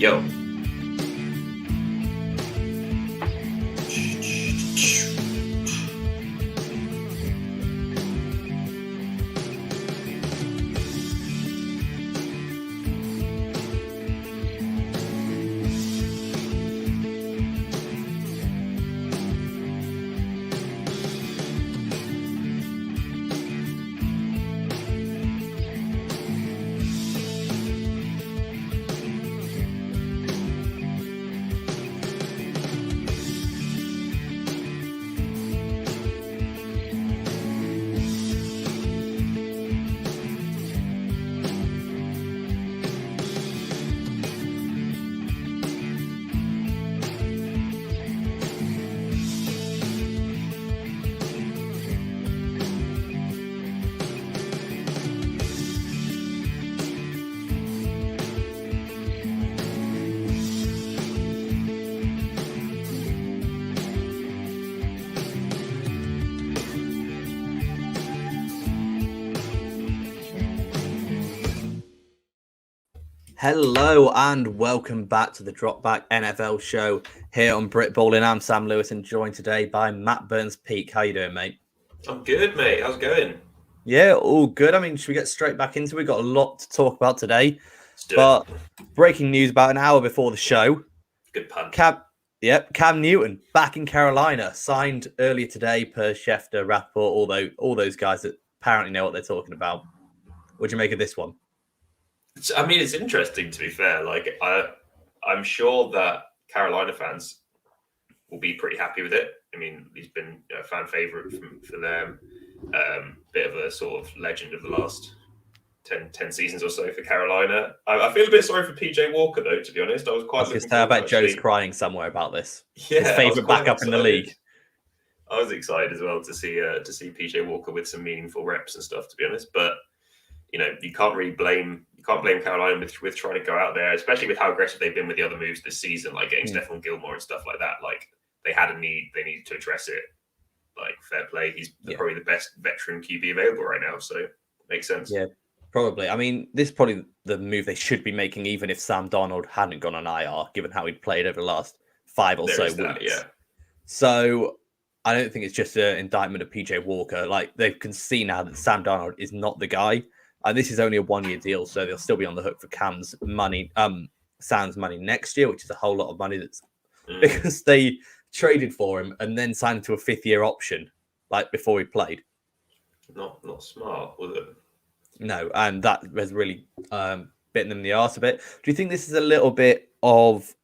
Yo. Hello and welcome back to the Dropback NFL show here on Brit Ballin. I'm Sam Lewis and joined today by Matt Burns-Peak. How you doing, mate? I'm good, mate. How's it going? Yeah, all good. I mean, should we get straight back into it? We've got a lot to talk about today. Let's do But it. breaking news about an hour before the show. Good pun. Cam Newton back in Carolina, signed earlier today per Schefter, Rappaport, all those guys that apparently know what they're talking about. What do you make of this one? I mean, it's interesting, to be fair. Like, I'm sure that Carolina fans will be pretty happy with it. I mean, he's been a fan favourite for them. Bit of a sort of legend of the last 10 seasons or so for Carolina. I feel a bit sorry for PJ Walker, though, to be honest. I was quite looking forward I bet to Joe's crying somewhere about this. Yeah, his favourite backup in the league. I was excited as well to see PJ Walker with some meaningful reps and stuff, to be honest. But you know, you can't blame Carolina with trying to go out there, especially with how aggressive they've been with the other moves this season, like getting Stephon Gilmore and stuff like that. Like they had a need, they needed to address it. Like fair play, he's probably the best veteran QB available right now, so it makes sense. Yeah, probably. I mean, this is probably the move they should be making, even if Sam Darnold hadn't gone on IR, given how he'd played over the last 5 or so weeks. Yeah. So I don't think it's just an indictment of PJ Walker. Like they can see now that Sam Darnold is not the guy. And this is only a 1-year deal, so they'll still be on the hook for Sam's money next year, which is a whole lot of money. That's because they traded for him and then signed him to a 5th-year option, like before he played. Not smart, was it? No, and that has really bitten them in the arse a bit. Do you think this is a little bit of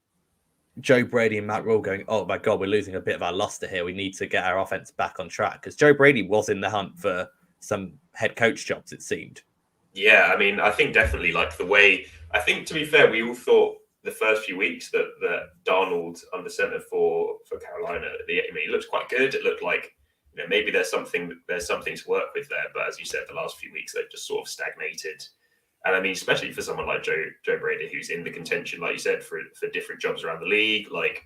Joe Brady and Matt Rule going, oh my God, we're losing a bit of our luster here. We need to get our offense back on track? Because Joe Brady was in the hunt for some head coach jobs, it seemed. Yeah, I mean, I think definitely like the way, I think to be fair, we all thought the first few weeks that Darnold under center for Carolina, it looked quite good. It looked like, you know, maybe there's something to work with there. But as you said, the last few weeks, they've just sort of stagnated. And I mean, especially for someone like Joe Brady, who's in the contention, like you said, for different jobs around the league. Like,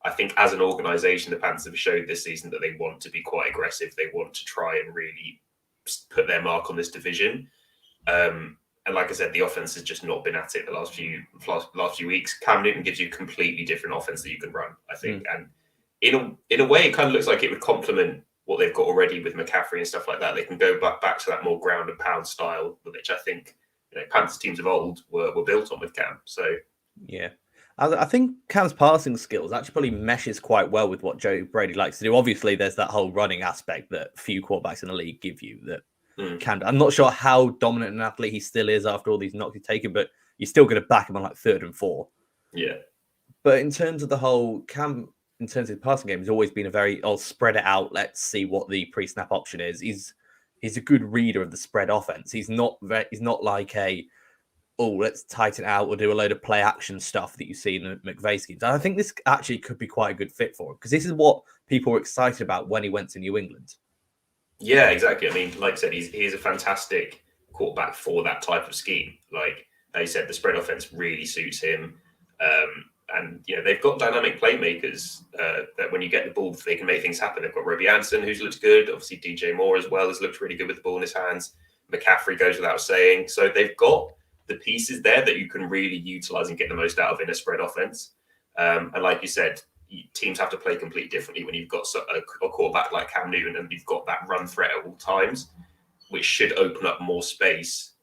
I think as an organization, the Panthers have showed this season that they want to be quite aggressive. They want to try and really put their mark on this division. And like I said, the offense has just not been at it the last few weeks. Cam Newton gives you a completely different offense that you can run, I think. And in a way, it kind of looks like it would complement what they've got already with McCaffrey and stuff like that. They can go back to that more ground and pound style, which I think, you know, Panthers teams of old were built on with Cam. So yeah, I think Cam's passing skills actually probably meshes quite well with what Joe Brady likes to do. Obviously, there's that whole running aspect that few quarterbacks in the league give you that. I'm not sure how dominant an athlete he still is after all these knocks he's taken, but you're still going to back him on like 3rd and 4. Yeah. But in terms of the whole Cam, in terms of the passing game, he's always been a very, spread it out. Let's see what the pre-snap option is. He's a good reader of the spread offense. He's not like let's tighten out or do a load of play action stuff that you see in the McVay schemes. And I think this actually could be quite a good fit for him because this is what people were excited about when he went to New England. Yeah, exactly. I mean, like I said, he's a fantastic quarterback for that type of scheme. Like you said, the spread offense really suits him. And, you know, they've got dynamic playmakers that when you get the ball, they can make things happen. They've got Robbie Anderson, who's looked good. Obviously, DJ Moore as well has looked really good with the ball in his hands. McCaffrey goes without saying. So they've got the pieces there that you can really utilize and get the most out of in a spread offense. And like you said, teams have to play completely differently when you've got a quarterback like Cam Newton and you've got that run threat at all times, which should open up more space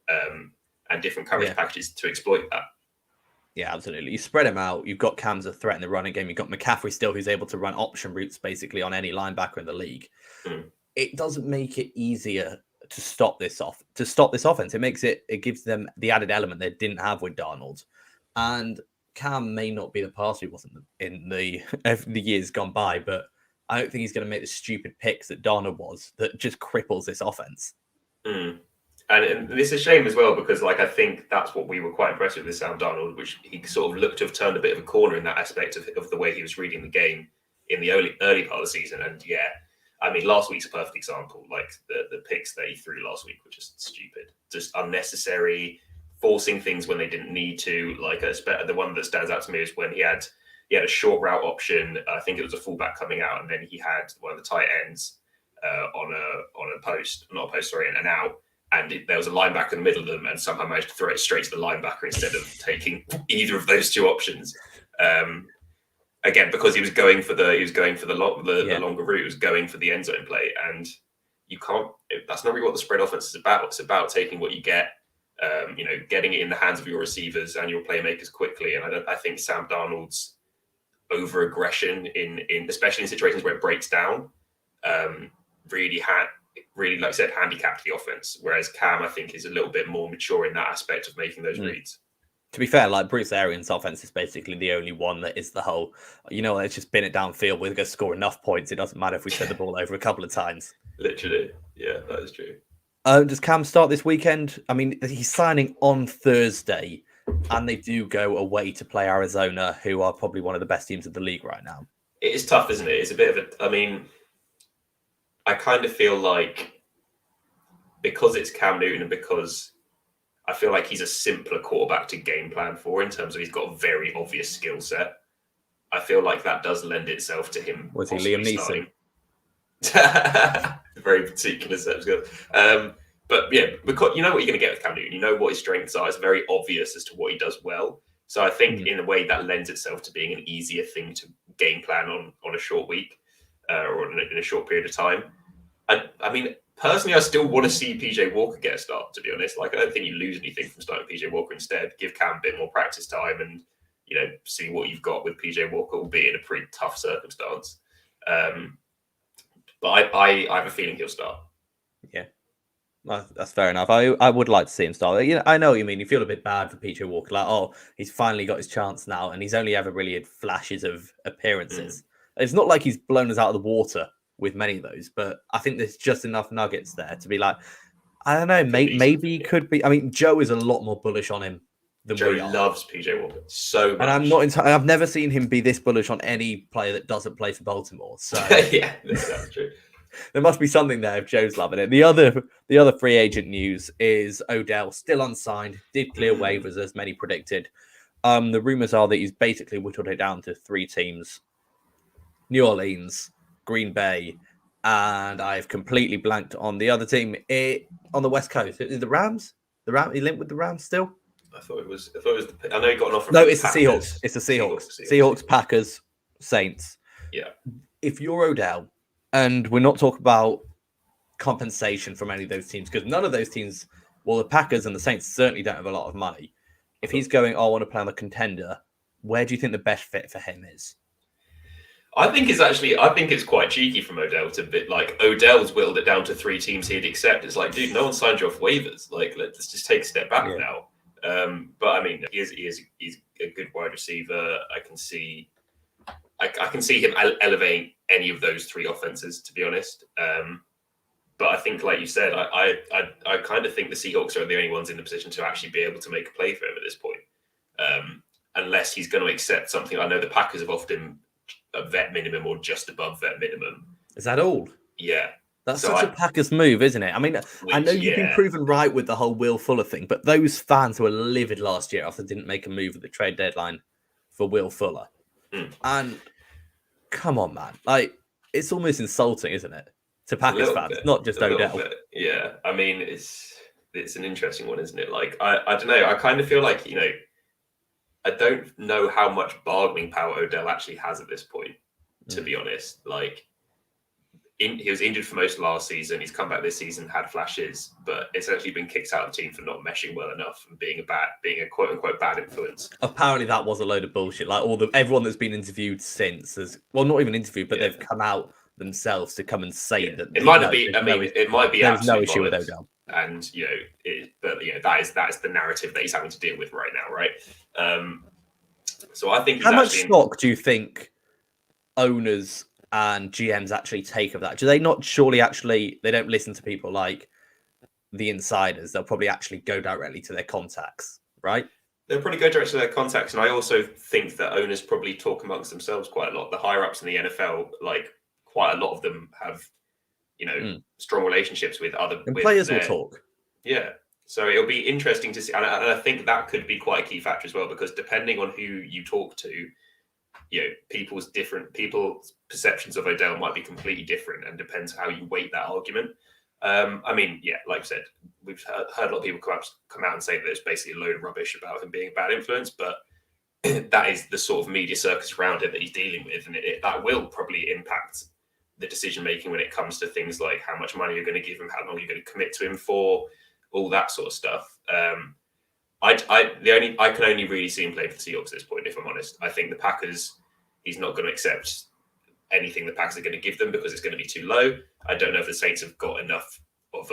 and different coverage packages to exploit that. Yeah, absolutely. You spread him out. You've got Cam's a threat in the running game. You've got McCaffrey still, who's able to run option routes basically on any linebacker in the league. It doesn't make it easier to stop this offense. It gives them the added element they didn't have with Darnold. And Cam may not be the passer he wasn't in the years gone by, but I don't think he's going to make the stupid picks that Darnold was that just cripples this offense. And it's a shame as well because, like, I think that's what we were quite impressed with Sam Darnold, which he sort of looked to have turned a bit of a corner in that aspect of the way he was reading the game in the early part of the season. And yeah, I mean, last week's a perfect example. Like the picks that he threw last week were just stupid, just unnecessary, forcing things when they didn't need to. Like the one that stands out to me is when he had a short route option. I think it was a fullback coming out, and then he had one of the tight ends on a post, not a post, sorry, an out. And there was a linebacker in the middle of them, and somehow managed to throw it straight to the linebacker instead of taking either of those two options. Again, because he was going for the longer route, he was going for the end zone play, and you can't. That's not really what the spread offense is about. It's about taking what you get, getting it in the hands of your receivers and your playmakers quickly. And I think Sam Darnold's over aggression in especially in situations where it breaks down, really, like I said, handicapped the offense. Whereas Cam, I think, is a little bit more mature in that aspect of making those reads. To be fair, like Bruce Arians' offense is basically the only one that is the whole, let's just bin it downfield. We're going to score enough points. It doesn't matter if we turn the ball over a couple of times. Literally. Yeah, that is true. Does Cam start this weekend? I mean, he's signing on Thursday, and they do go away to play Arizona, who are probably one of the best teams of the league right now. It is tough, isn't it? It's a bit of a... I mean, I kind of feel like because it's Cam Newton and because I feel like he's a simpler quarterback to game plan for in terms of he's got a very obvious skill set. I feel like that does lend itself to him. Was he Liam Neeson? Very particular set of skills. But yeah, because you know what you're going to get with Cam Newton. You know what his strengths are. It's very obvious as to what he does well. So I think in a way that lends itself to being an easier thing to game plan on a short week or in a short period of time. I mean, personally, I still want to see PJ Walker get a start, to be honest. Like, I don't think you lose anything from starting PJ Walker. Instead, give Cam a bit more practice time and, see what you've got with PJ Walker, albeit in a pretty tough circumstance. But I have a feeling he'll start. Yeah, that's fair enough. I would like to see him start. I know what you mean. You feel a bit bad for PJ Walker. Like, oh, he's finally got his chance now, and he's only ever really had flashes of appearances. It's not like he's blown us out of the water with many of those, but I think there's just enough nuggets there to be like, I don't know, maybe he could be. I mean, Joe is a lot more bullish on him than Joe we are. Loves PJ Walker so much. And I've never seen him be this bullish on any player that doesn't play for Baltimore. So yeah, that's true. There must be something there if Joe's loving it. The other free agent news is Odell still unsigned, did clear waivers as many predicted. The rumors are that he's basically whittled it down to 3 teams: New Orleans, Green Bay, and I've completely blanked on the other team on the West Coast. Is the Rams? He linked with the Rams still? I thought it was. I know he got an offer. No, it's the Seahawks. It's the Seahawks. Seahawks, Packers, Saints. Yeah. If you're Odell, and we're not talking about compensation from any of those teams, because none of those teams, well, the Packers and the Saints certainly don't have a lot of money. If he's going, I want to play on the contender, where do you think the best fit for him is? I think it's quite cheeky from Odell to be like, Odell's whittled it down to 3 teams he'd accept. It's like, dude, no one signed you off waivers. Like, let's just take a step back now. But I mean, he's a good wide receiver. I can see him elevate any of those 3 offenses, to be honest. But I think, like you said, I kind of think the Seahawks are the only ones in the position to actually be able to make a play for him at this point. Unless he's going to accept something. I know the Packers have offered him a vet minimum or just above vet minimum. Is that all? Yeah. That's such a Packers move, isn't it? I mean, I know you've been proven right with the whole Will Fuller thing, but those fans who were livid last year after didn't make a move at the trade deadline for Will Fuller. And come on, man. Like, it's almost insulting, isn't it? To Packers fans, not just Odell. Yeah. I mean, it's it's an interesting one, isn't it? Like, I don't know. I kind of feel like, I don't know how much bargaining power Odell actually has at this point, to be honest. Like, he was injured for most of last season. He's come back this season, had flashes, but it's actually been kicked out of the team for not meshing well enough and being a quote unquote bad influence. Apparently, that was a load of bullshit. Like everyone that's been interviewed since has, well, not even interviewed, but they've come out themselves to come and say that it might be. It might be. There's no issue with Odell, and that is the narrative that he's having to deal with right now, right? So I think how much stock do you think owners and GMs actually take of that? Do they not they don't listen to people like the insiders? They'll probably actually go directly to their contacts, right? They'll probably go directly to their contacts. And I also think that owners probably talk amongst themselves quite a lot. The higher ups in the NFL, like quite a lot of them have, strong relationships with other players will talk. Yeah. So it'll be interesting to see. And I think that could be quite a key factor as well, because depending on who you talk to, people's perceptions of Odell might be completely different, and depends how you weight that argument. Like I said, we've heard a lot of people come out and say that there's basically a load of rubbish about him being a bad influence, but that is the sort of media circus around it that he's dealing with, and that will probably impact the decision making when it comes to things like how much money you're going to give him, how long you're going to commit to him for, all that sort of stuff. I can only really see him play for the Seahawks at this point, if I'm honest. I think the Packers, he's not going to accept anything the Packers are going to give them because it's going to be too low. I don't know if the Saints have got enough of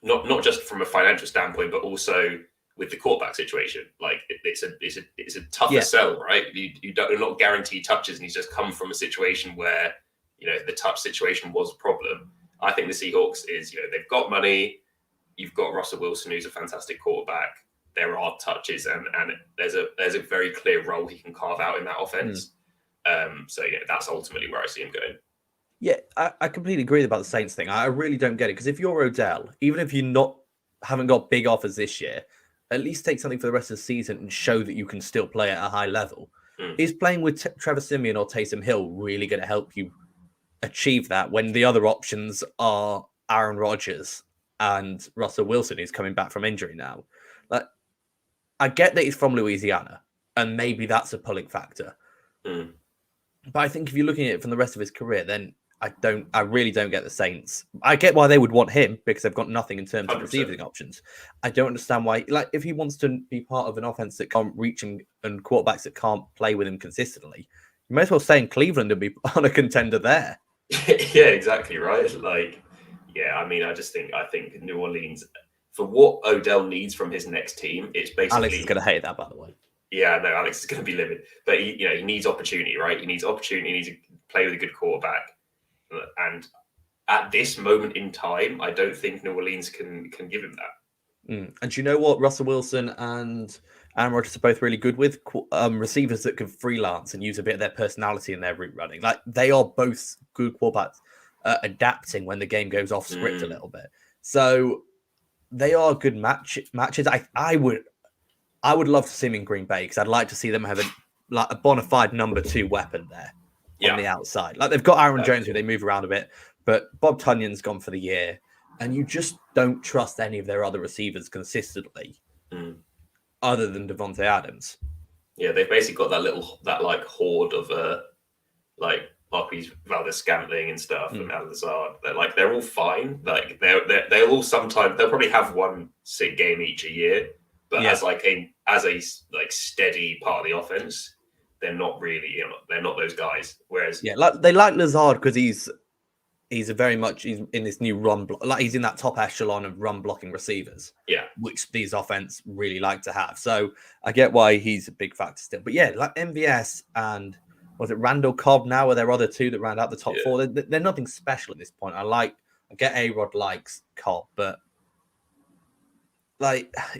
not just from a financial standpoint, but also with the quarterback situation. Like it's a tougher sell, right? You're not guaranteed touches, and he's just come from a situation where the touch situation was a problem. I think the Seahawks is they've got money. You've got Russell Wilson, who's a fantastic quarterback. There are touches, and there's a very clear role he can carve out in that offense. That's ultimately where I see him going. Yeah, I completely agree about the Saints thing. I really don't get it, because if you're Odell, even if you haven't got big offers this year, at least take something for the rest of the season and show that you can still play at a high level. Is playing with Trevor Siemian or Taysom Hill really going to help you achieve that when the other options are Aaron Rodgers and Russell Wilson, who's coming back from injury now? Like, I get that he's from Louisiana, and maybe that's a pulling factor. But I think if you're looking at it from the rest of his career, then I really don't get the Saints. I get why they would want him, because they've got nothing in terms 100%. Of receiving options. I don't understand why, like, if he wants to be part of an offense that can't reach him and quarterbacks that can't play with him consistently, you may as well stay in Cleveland and be on a contender there. Yeah, exactly right. Like, I think New Orleans, for what Odell needs from his next team, it's basically. Alex is going to hate that, by the way. Yeah, no, Alex is going to be livid, but he needs opportunity, right? He needs opportunity. He needs to play with a good quarterback, and at this moment in time, I don't think New Orleans can give him that. And do you know what Russell Wilson and Aaron Rodgers are both really good with? Receivers that can freelance and use a bit of their personality in their route running. Like, they are both good quarterbacks, adapting when the game goes off script a little bit. So they are good matches. I would love to see him in Green Bay, because I'd like to see them have a bona fide number 2 weapon there on the outside. Like, they've got Aaron Jones, who they move around a bit, but Bob Tunyon's gone for the year, and you just don't trust any of their other receivers consistently, other than Devontae Adams. Yeah, they've basically got that horde of Marquise Valdes-Scantling and stuff, and Al-Lazard. They're all fine. Like they'll all sometimes they'll probably have one sick game each a year. But as a steady part of the offense, they're not really, they're not those guys. Whereas they like Lazard because he's in this new run block, like he's in that top echelon of run blocking receivers. Yeah, which these offense really like to have. So I get why he's a big factor still. But like MVS and was it Randall Cobb now, or there are other two that round out the top 4? They're nothing special at this point. I get A-Rod likes Cobb, but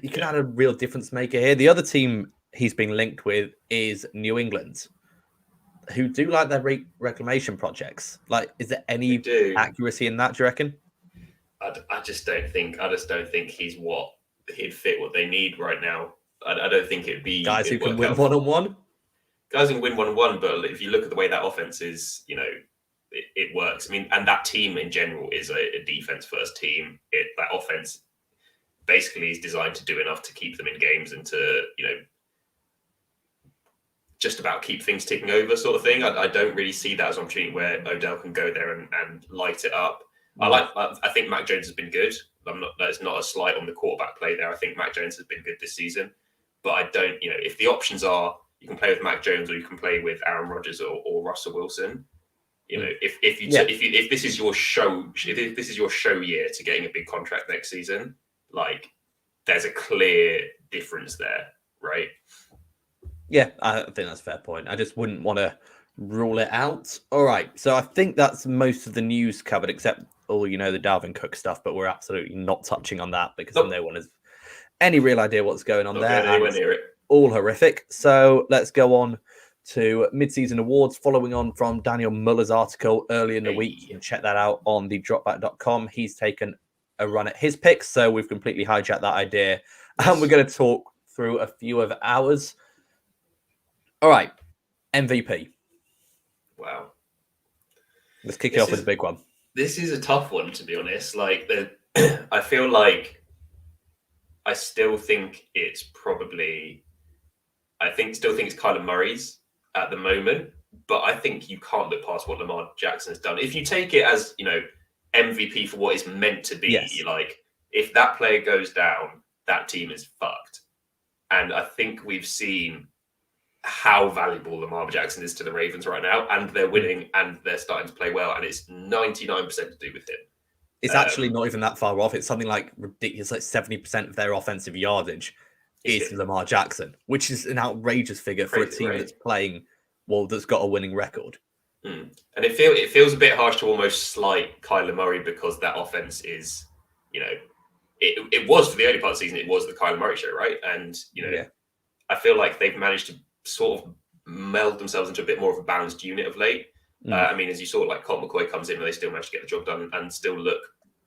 you can add a real difference maker here. The other team he's been linked with is New England, who do like their reclamation projects. Is there any accuracy in that, do you reckon? I just don't think he'd fit what they need right now. I don't think it'd be guys who can win one-on-one. Guys who can win one-on-one, but if you look at the way that offense is, it works. I mean, and that team in general is a defense-first team. That offense basically is designed to do enough to keep them in games and to, just about keep things ticking over sort of thing. I don't really see that as an opportunity where Odell can go there and light it up. I think Mac Jones has been good. That's not a slight on the quarterback play there. I think Mac Jones has been good this season, but I don't, if the options are you can play with Mac Jones or you can play with Aaron Rodgers or Russell Wilson, if this is your show, if this is your show year to getting a big contract next season, like there's a clear difference there, right? Yeah, I think that's a fair point. I just wouldn't want to rule it out. All right, so I think that's most of the news covered, except the Dalvin Cook stuff, but we're absolutely not touching on that because no one has any real idea what's going on there. Anywhere near it. All horrific. So let's go on to midseason awards, following on from Daniel Muller's article earlier in the week. You can check that out on the dropback.com. He's taken a run at his picks, so we've completely hijacked that idea. And we're going to talk through a few of ours. All right, MVP. Wow. Let's kick it off with a big one. This is a tough one, to be honest. Like, I feel like I still think it's Kyler Murray's at the moment, but I think you can't look past what Lamar Jackson has done. If you take it as, MVP for what it's meant to be, like, if that player goes down, that team is fucked. And I think we've seen how valuable Lamar Jackson is to the Ravens right now, and they're winning and they're starting to play well, and it's 99% to do with him. It's actually not even that far off. It's something like ridiculous, like 70% of their offensive yardage is Lamar Jackson, which is an outrageous figure for a team that's playing, that's got a winning record. And it feels a bit harsh to almost slight Kyler Murray because that offense is, it was for the early part of the season, it was the Kyler Murray show, right? And, I feel like they've managed to sort of meld themselves into a bit more of a balanced unit of late. As you saw, like Colt McCoy comes in and they still manage to get the job done and still look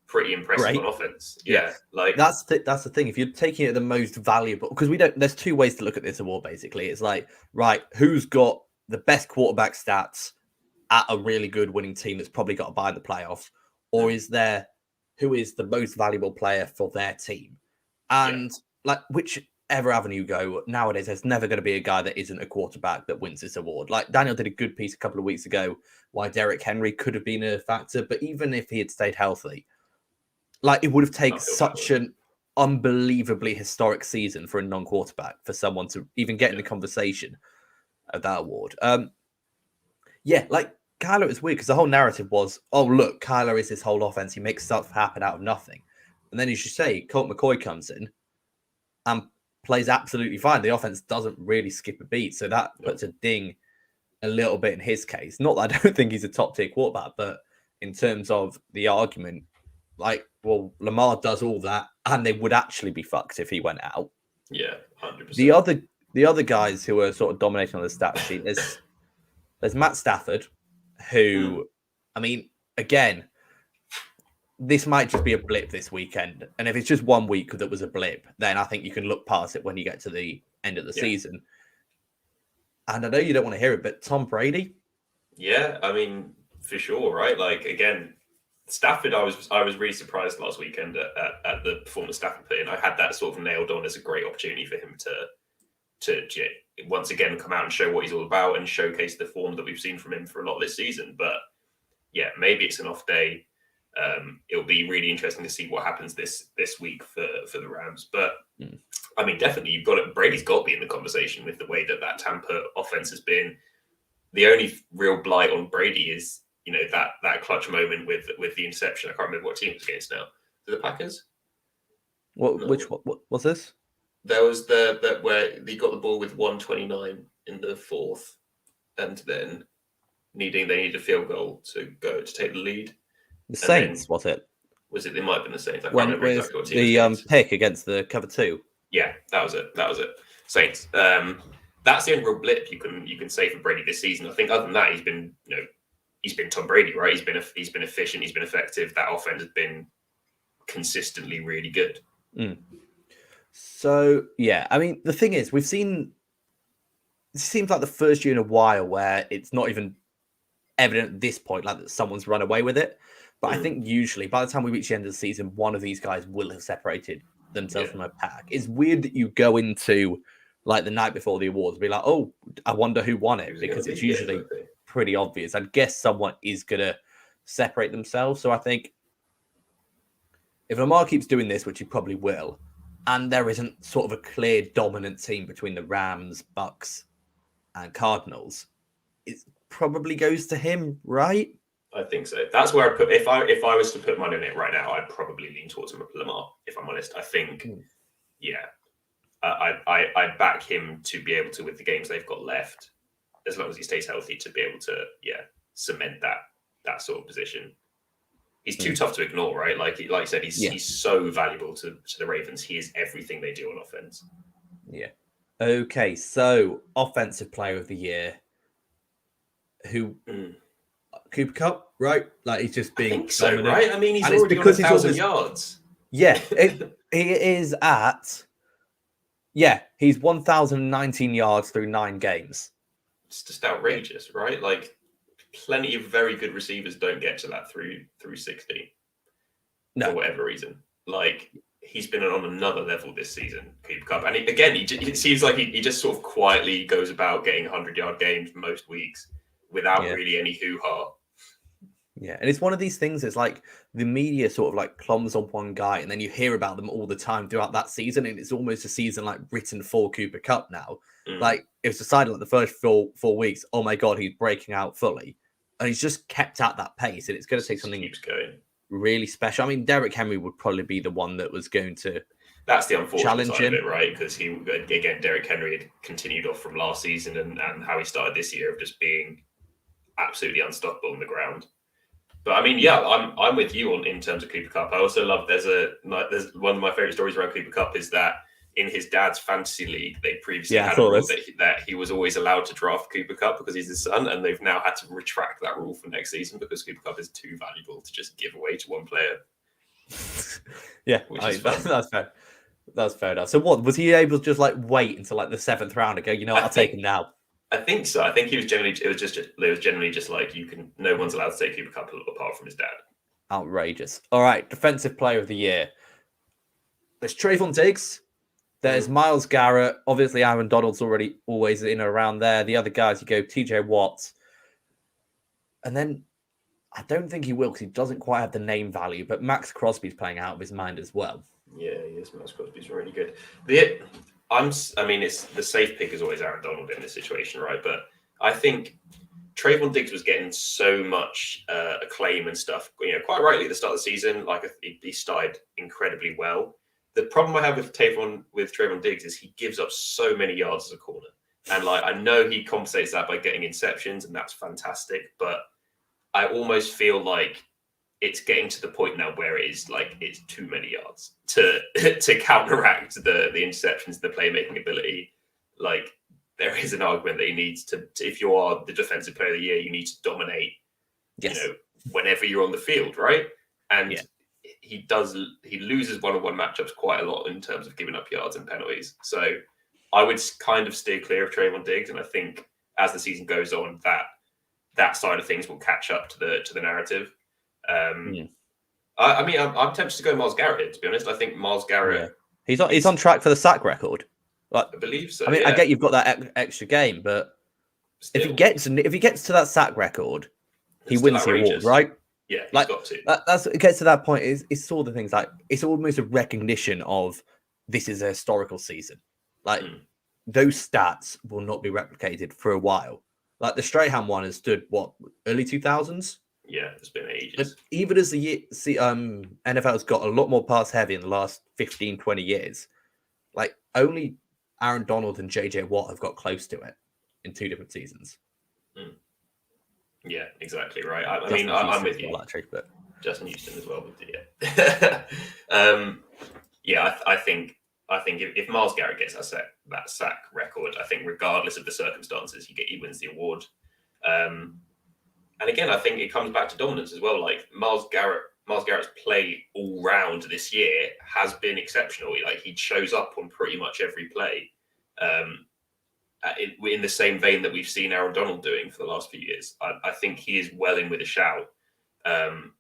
pretty impressive on offense. Yeah, like that's the thing. If you're taking it the most valuable, because there's two ways to look at this award. Basically, it's like, right, who's got the best quarterback stats at a really good winning team that's probably got a bye in the playoffs, or is there who is the most valuable player for their team? And like whichever avenue you go, nowadays there's never going to be a guy that isn't a quarterback that wins this award. Like Daniel did a good piece a couple of weeks ago why Derrick Henry could have been a factor, but even if he had stayed healthy, like it would have taken such an unbelievably historic season for a non-quarterback for someone to even get in the conversation of that award. Like Kyler is weird because the whole narrative was, oh look, Kyler is this whole offense. He makes stuff happen out of nothing. And then as you say, Colt McCoy comes in and plays absolutely fine. The offense doesn't really skip a beat. So that puts a ding a little bit in his case. Not that I don't think he's a top tier quarterback, but in terms of the argument, like, well, Lamar does all that and they would actually be fucked if he went out. Yeah, 100%. The other guys who are sort of dominating on the stat sheet, there's Matt Stafford, who, I mean, again, this might just be a blip this weekend. And if it's just 1 week that was a blip, then I think you can look past it when you get to the end of the season. And I know you don't want to hear it, but Tom Brady? Yeah, I mean, for sure, right? Like, again, Stafford, I was really surprised last weekend at the performance Stafford put in. I had that sort of nailed on as a great opportunity for him to once again come out and show what he's all about and showcase the form that we've seen from him for a lot of this season. But yeah, maybe it's an off day. It'll be really interesting to see what happens this week for the Rams. But I mean, definitely Brady's got to be in the conversation with the way that Tampa offense has been. The only real blight on Brady is, that clutch moment with the interception. I can't remember what team it was against now. The Packers? What was this? There was the where he got the ball with 1:29 in the fourth, and then they needed a field goal to take the lead. The Saints, was it? Was it? It might have been the Saints. I can't when remember exactly what team. The pick against the cover 2. Yeah, that was it. Saints. That's the only real blip you can say for Brady this season. I think other than that, he's been Tom Brady, right? He's been efficient. He's been effective. That offense has been consistently really good. So yeah, I mean, the thing is, it seems like the first year in a while where it's not even evident at this point, like that someone's run away with it. But I think usually by the time we reach the end of the season, one of these guys will have separated themselves from a pack. It's weird that you go into like the night before the awards and be like, oh, I wonder who won it, because it's usually pretty obvious. I'd guess someone is going to separate themselves. So I think if Lamar keeps doing this, which he probably will, and there isn't sort of a clear dominant team between the Rams, Bucks, and Cardinals, it probably goes to him, right? I think so. That's where I put. If I was to put money on it right now, I'd probably lean towards Lamar. If I'm honest, I think, I'd back him to be able to, with the games they've got left, as long as he stays healthy, to be able to cement that sort of position. He's too tough to ignore, right? Like you said, he's so valuable to the Ravens. He is everything they do on offense. Yeah. Okay, so offensive player of the year, who Cooper Kupp, right? Like he's just being I think so, dominant. right? I mean, he's already on 1,000 yards. Yeah, he is at. Yeah, he's 1,019 yards through 9 games. It's just outrageous, right? Like, plenty of very good receivers don't get to that through 60 for whatever reason. Like, he's been on another level this season, Cooper Kupp. And it seems like he just sort of quietly goes about getting 100-yard games most weeks without really any hoo-ha. Yeah, and it's one of these things, it's like the media sort of like cloms on one guy and then you hear about them all the time throughout that season, and it's almost a season like written for Cooper Kupp now. Like it was decided like the first four weeks, oh my God, he's breaking out fully. And he's just kept at that pace, and it's going to take something really special. I mean, Derrick Henry would probably be the one that was going to That's the unfortunate side of it, right? Because Derrick Henry had continued off from last season and how he started this year of just being absolutely unstoppable on the ground. But I mean, I'm with you in terms of Cooper Kupp. I also love there's one of my favorite stories around Cooper Kupp is that in his dad's fantasy league, they previously had a rule that he was always allowed to draft Cooper Kupp because he's his son, and they've now had to retract that rule for next season because Cooper Kupp is too valuable to just give away to one player. That's fair. That's fair enough. So what, was he able to just like wait until like the 7th round and go, you know what, I'll take him now? I think so. I think it was generally just like no one's allowed to take Cooper Kupp apart from his dad. Outrageous. All right, defensive player of the year. There's Trayvon Diggs. There's Myles Garrett. Obviously, Aaron Donald's always in and around there. The other guys, you go TJ Watt. And then I don't think he will because he doesn't quite have the name value, but Max Crosby's playing out of his mind as well. Yeah, he is. Max Crosby's really good. It's the safe pick is always Aaron Donald in this situation, right? But I think Trayvon Diggs was getting so much acclaim and stuff, quite rightly at the start of the season. Like he started incredibly well. The problem I have with Trayvon Diggs is he gives up so many yards as a corner, and I know he compensates that by getting interceptions, and that's fantastic. But I almost feel like it's getting to the point now where it's too many yards to counteract the interceptions, the playmaking ability. Like there is an argument that he needs to, if you are the defensive player of the year, you need to dominate, whenever you're on the field, right? And he loses one-on-one matchups quite a lot in terms of giving up yards and penalties. So I would kind of steer clear of Trayvon Diggs, and I think as the season goes on, that side of things will catch up to the narrative. I'm tempted to go Myles Garrett here, to be honest. I think Myles Garrett... Yeah. He's on track for the sack record. I believe so. I get you've got that extra game, but still, if he gets to that sack record, he wins the award, right? Yeah, he's got to. It gets to that point. It's all the things it's almost a recognition of this is a historical season. Those stats will not be replicated for a while. Like the Strahan one has stood early 2000s. Yeah, it's been ages. But even as the NFL's got a lot more pass heavy in the last 15, 20 years, only Aaron Donald and JJ Watt have got close to it in 2 different seasons. Yeah, exactly right. I'm with you. But Justin Houston as well. I think if Myles Garrett gets that sack record, I think regardless of the circumstances, he wins the award. And again, I think it comes back to dominance as well. Like Myles Garrett's play all round this year has been exceptional. He shows up on pretty much every play, in the same vein that we've seen Aaron Donald doing for the last few years. I think he is well in with a shout. And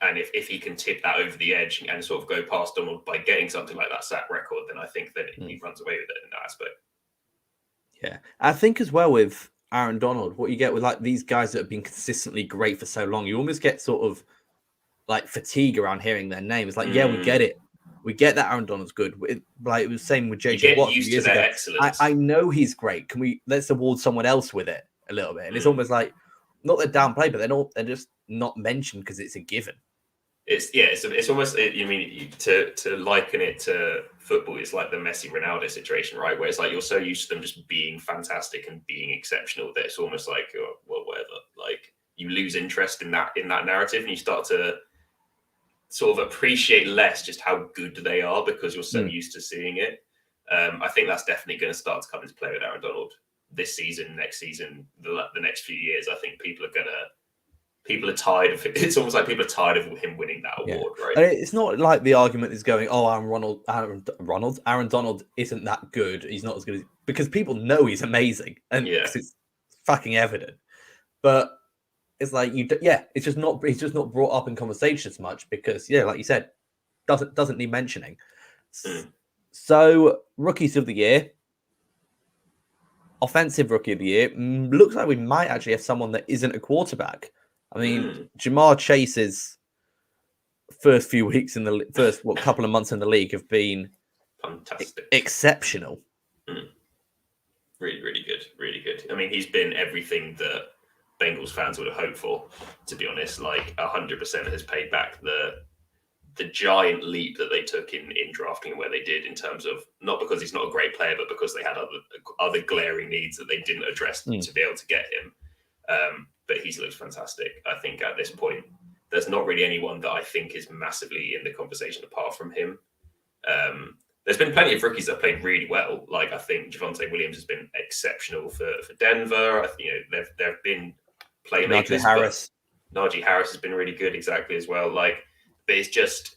And if he can tip that over the edge and sort of go past Donald by getting something like that sack record, then I think that he runs away with it in that aspect. Yeah. I think as well with Aaron Donald, what you get with like these guys that have been consistently great for so long, you almost get sort of like fatigue around hearing their name. It's like, yeah, we get it. We get that Aaron Donald's good. Like it was the same with JJ Watt a few years ago. I know he's great. Let's award someone else with it a little bit? And it's almost like not that downplay, but they're just not mentioned because it's a given. It's almost, you mean to liken it to football, it's like the Messi Ronaldo situation, right? Where it's like you're so used to them just being fantastic and being exceptional that it's almost like, oh, well, whatever. Like you lose interest in that narrative, and you start to sort of appreciate less just how good they are because you're so used to seeing it. I think that's definitely going to start to come into play with Aaron Donald this season, next season, the next few years. I think people are tired of it. It's almost like people are tired of him winning that award, right? And it's not like the argument is going, oh, Aaron Donald isn't that good. He's not as good as, because people know he's amazing, and it's fucking evident. But it's like it's just not. He's just not brought up in conversation as much because, like you said, doesn't need mentioning. So, rookies of the year, offensive rookie of the year, looks like we might actually have someone that isn't a quarterback. I mean, Jamar Chase's first few weeks in the first couple of months in the league have been fantastic, exceptional. Really, really good, really good. I mean, he's been everything that Bengals fans would have hoped for. To be honest, like 100% has paid back the giant leap that they took in drafting and where they did in terms of not because he's not a great player, but because they had other glaring needs that they didn't address to be able to get him. But he's looked fantastic. I think at this point, there's not really anyone that I think is massively in the conversation apart from him. There's been plenty of rookies that played really well. Like I think Javonte Williams has been exceptional for Denver. I think there have been playmakers. Najee Harris has been really good, exactly as well. Like, but it's just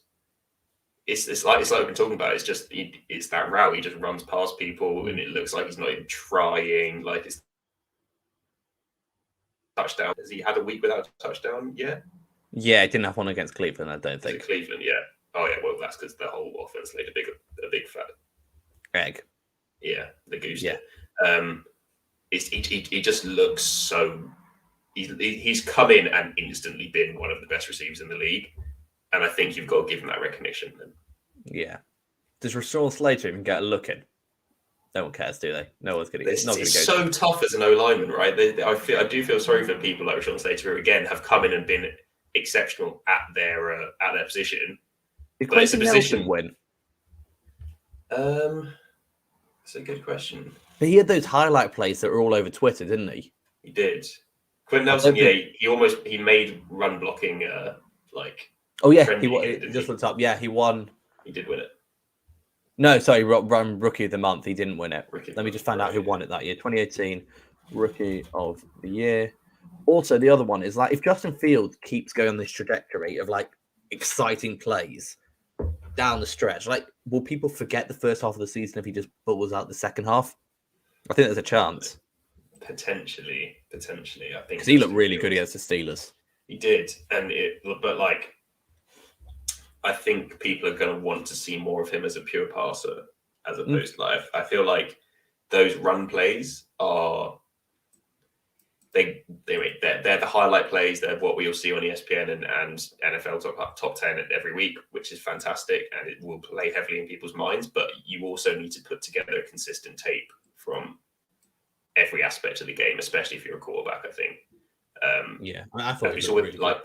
it's like we've been talking about. It's just it's that route. He just runs past people, and it looks like he's not even trying. Like it's touchdown. Has he had a week without a touchdown yet? Yeah, he didn't have one against Cleveland, I don't think. Cleveland, yeah. Oh, yeah, well, that's because the whole offense laid a big fat egg. Yeah, the goose. Yeah. He just looks so... He's come in and instantly been one of the best receivers in the league, and I think you've got to give him that recognition. Yeah. Does Rashawn Slater even get a look in? No one cares, do they? No one's going to. It's so tough as an O lineman, right? I do feel sorry for people like Rashawn Slater who again have come in and been exceptional at their position. Did Quentin Nelson win? That's a good question. But he had those highlight plays that were all over Twitter, didn't he? He did. Quentin Nelson, he made run blocking like. Oh yeah, he just looked up. Yeah, he won. He did win it. No, sorry, run Rookie of the Month. He didn't win it. Let me just find out who won it that year. 2018 Rookie of the Year. Also, the other one is like if Justin Fields keeps going on this trajectory of like exciting plays down the stretch, like will people forget the first half of the season if he just bubbles out the second half? I think there's a chance. Potentially. I think because he looked really good against the Steelers. He did, but like. I think people are going to want to see more of him as a pure passer, as opposed to like. I feel like those run plays are they're the highlight plays. They're what we'll see on ESPN and NFL top 10 every week, which is fantastic, and it will play heavily in people's minds. But you also need to put together a consistent tape from every aspect of the game, especially if you're a quarterback. I think. I thought we saw with really like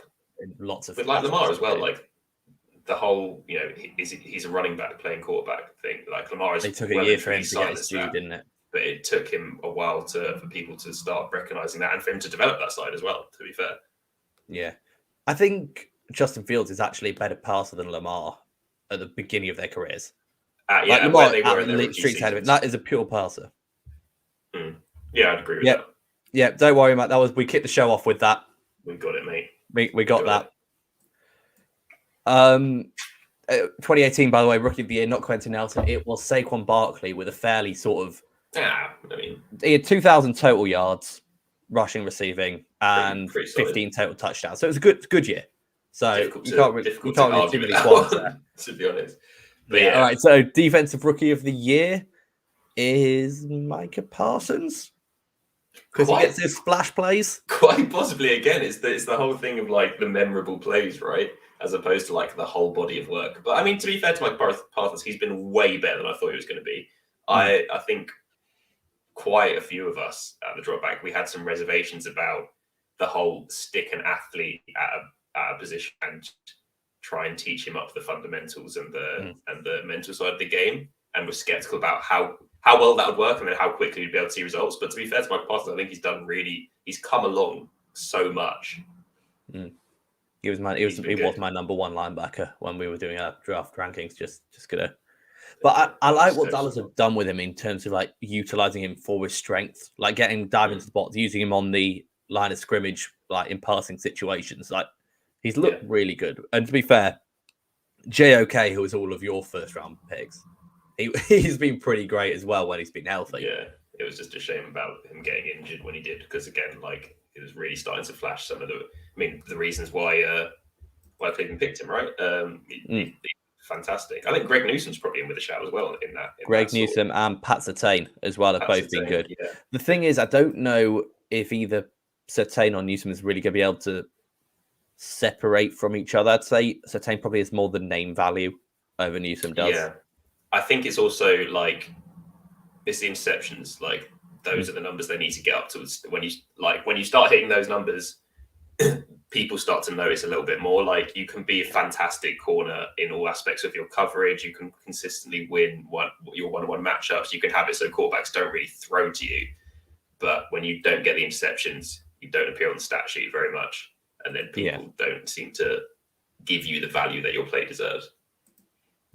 lots of with like Lamar as well, like. The whole, he's a running back playing quarterback thing. Like Lamar is. It took a year for him to get his due, didn't it? But it took him a while for people to start recognizing that and for him to develop that side as well, to be fair. Yeah. I think Justin Fields is actually a better passer than Lamar at the beginning of their careers. Lamar, they were in the streets ahead of it. That is a pure passer. Yeah, I'd agree with that. Yeah, don't worry, Matt. We kicked the show off with that. We got it, mate. We got that. 2018, by the way, Rookie of the Year, not Quentin Nelson. It was Saquon Barkley with a fairly sort of. He had 2,000 total yards, rushing, receiving, and 15 total touchdowns. So it was a good year. So difficult you to, can't difficult to do too argue with many that swans one, there. to be honest. But Yeah. All right. So defensive rookie of the year is Micah Parsons because he gets his splash plays. Quite possibly. Again, it's the whole thing of like the memorable plays, right? As opposed to like the whole body of work. But I mean, to be fair to Mike Parsons, he's been way better than I thought he was going to be. I think quite a few of us at the drop back, we had some reservations about the whole stick an athlete at a position and try and teach him up the fundamentals and the mental side of the game, and was skeptical about how well that would work and then how quickly you'd be able to see results. But to be fair to Mike Parsons, I think he's come along so much. He was my number one linebacker when we were doing our draft rankings. Just gonna. But I like what Dallas have done with him in terms of like utilizing him for his strength, like diving into the box, using him on the line of scrimmage, like in passing situations. Like he's looked really good. And to be fair, JOK, who was all of your first round picks, he's been pretty great as well when he's been healthy. Yeah, it was just a shame about him getting injured when he did, because again, like it was really starting to flash some of the reasons why Cleveland picked him, right? Fantastic. I think Greg Newsom's probably in with a shout as well in that. Greg Newsom and Pat Surtain as well have both been good. Yeah. The thing is, I don't know if either Surtain or Newsom is really going to be able to separate from each other. I'd say Surtain probably has more the name value over Newsom does. Yeah. I think it's also like it's the interceptions. Like those are the numbers they need to get up to. When you start hitting those numbers, people start to notice a little bit more. Like you can be a fantastic corner in all aspects of your coverage. You can consistently win your one-on-one matchups. You can have it so quarterbacks don't really throw to you. But when you don't get the interceptions, you don't appear on the stat sheet very much. And then people don't seem to give you the value that your play deserves.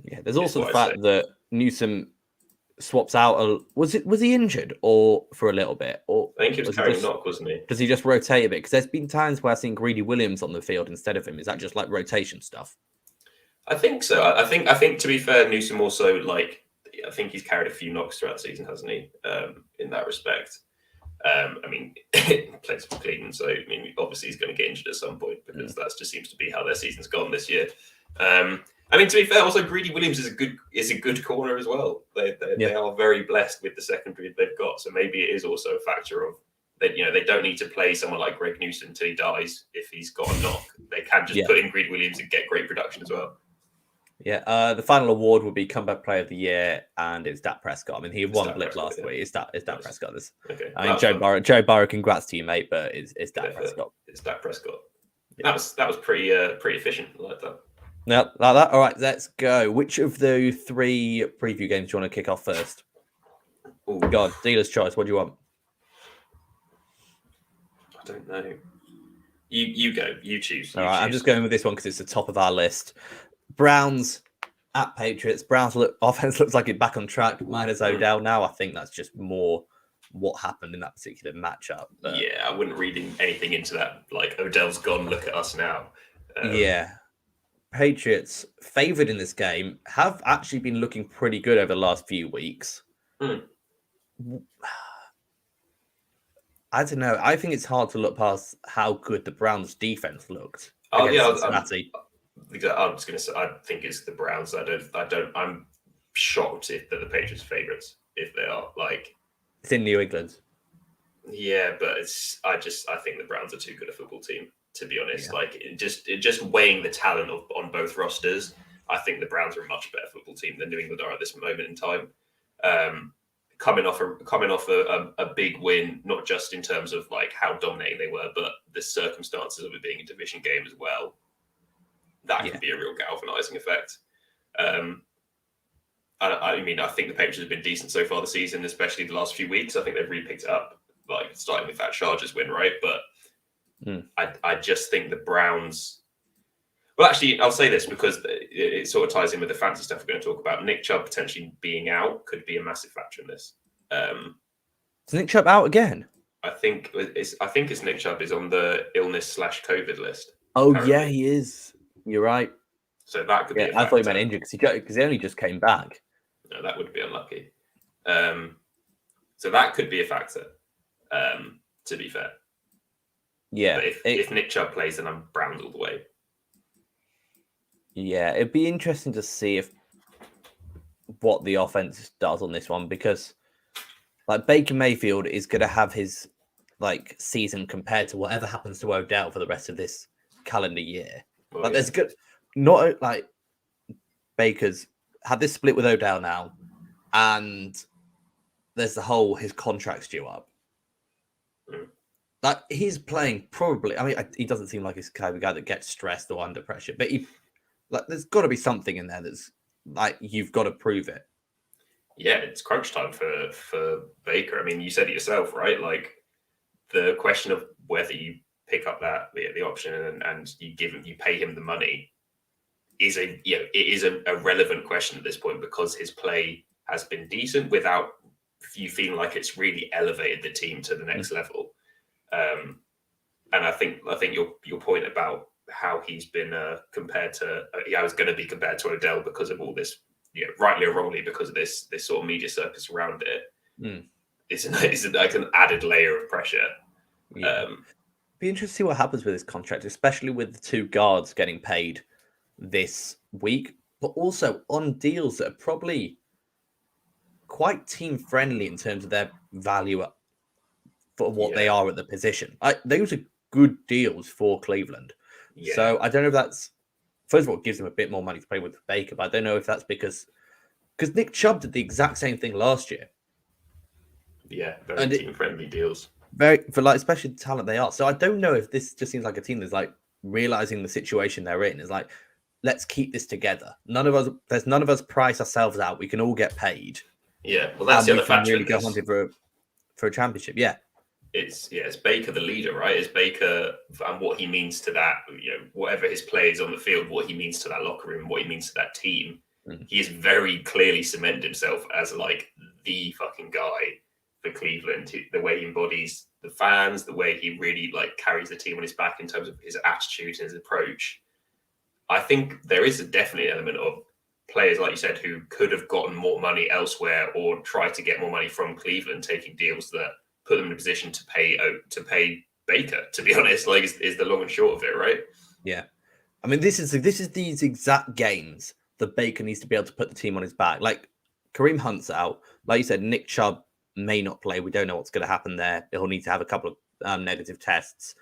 Yeah, there's also the fact that Newsom swaps out. Was he injured or for a little bit? Or I think he was carrying a knock, wasn't he? Does he just rotate a bit? Because there's been times where I've seen Greedy Williams on the field instead of him. Is that just like rotation stuff? I think so. I think to be fair, Newsom also I think he's carried a few knocks throughout the season, hasn't he? In that respect. I mean, plays for Cleveland, so I mean, obviously he's going to get injured at some point because that just seems to be how their season's gone this year. I mean, to be fair, also Greedy Williams is a good corner as well. They are very blessed with the secondary they've got, so maybe it is also a factor of that. They don't need to play someone like Greg Newsom until he dies if he's got a knock. They can just put in Greedy Williams and get great production as well. Yeah, the final award would be Comeback Player of the Year, and it's Dak Prescott. I mean, he won Blitz last week. It's Dak Prescott. Okay. I mean, Joe Burrow, congrats to you, mate, but it's Dak Prescott. It's Dak Prescott. Yeah. That was pretty efficient. I like that. Yeah, like that. All right, let's go. Which of the three preview games do you want to kick off first? Oh God, dealer's choice. What do you want? I don't know. You go. You choose. All right, I'm just going with this one because it's the top of our list. Browns at Patriots. Browns offense looks like it's back on track. Minus Odell now. I think that's just more what happened in that particular matchup. Yeah, I wouldn't read anything into that. Like Odell's gone. Look at us now. Yeah. Patriots, favored in this game, have actually been looking pretty good over the last few weeks. I don't know. I think it's hard to look past how good the Browns' defense looked. Oh yeah, Cincinnati. I'm just going to say I think it's the Browns. I'm shocked if they're the Patriots' favorites. If they are it's in New England. Yeah, but I think the Browns are too good a football team. To be honest, just weighing the talent on both rosters, I think the Browns are a much better football team than New England are at this moment in time. Coming off a big win, not just in terms of how dominating they were, but the circumstances of it being a division game as well. That could be a real galvanizing effect. I mean, I think the Patriots have been decent so far this season, especially the last few weeks. I think they've really picked it up, starting with that Chargers win, right? But I just think the Browns. Well, actually, I'll say this because it sort of ties in with the fancy stuff we're going to talk about. Nick Chubb potentially being out could be a massive factor in this. Is Nick Chubb out again? I think it's Nick Chubb is on the illness/COVID list. Oh apparently. Yeah, he is. You're right. So that could be. A factor. I thought he meant injured because he only just came back. No, that would be unlucky. So that could be a factor. To be fair. Yeah. But if Nick Chubb plays, then I'm Browns all the way. Yeah, it'd be interesting to see if what the offense does on this one, because like Baker Mayfield is going to have his like season compared to whatever happens to Odell for the rest of this calendar year. Oh, Like yeah. there's good, not like Baker's had this split with Odell now, and there's the whole his contract's due up. Mm. Like he's playing probably. I mean, he doesn't seem like he's kind of a guy that gets stressed or under pressure, but he like there's got to be something in there that's like you've got to prove it. Yeah, it's crunch time for Baker. I mean, you said it yourself, right? Like the question of whether you pick up that the option and you pay him the money is a relevant question at this point, because his play has been decent without you feeling like it's really elevated the team to the next level. And I think your point about how he's been compared to I was going to be compared to Odell because of all this, rightly or wrongly, because of this sort of media circus around it. It's like an added layer of pressure. Yeah. Be interesting to see what happens with this contract, especially with the two guards getting paid this week, but also on deals that are probably quite team friendly in terms of their value for what they are at the position. Those are good deals for Cleveland. Yeah. So I don't know if that's, first of all, it gives them a bit more money to play with Baker, but I don't know if that's because Nick Chubb did the exact same thing last year. Yeah, very team friendly deals. Very, for like, especially the talent they are. So I don't know if this just seems like a team that's like realizing the situation they're in is like, let's keep this together. There's none of us price ourselves out. We can all get paid. Yeah, well, that's the other factor. Really go hunting for a championship. Yeah, it's Baker the leader, right? It's Baker and what he means to that. Whatever his play is on the field, what he means to that locker room, what he means to that team. He has very clearly cemented himself as like the fucking guy for Cleveland. The way he embodies the fans, the way he really like carries the team on his back in terms of his attitude and his approach. I think there is a definite element of players, like you said, who could have gotten more money elsewhere or tried to get more money from Cleveland, taking deals that put them in a position to pay Baker. To be honest, like is the long and short of it, right? Yeah, I mean, this is these exact games that Baker needs to be able to put the team on his back. Like Kareem Hunt's out, like you said, Nick Chubb may not play. We don't know what's going to happen there. He'll need to have a couple of negative tests.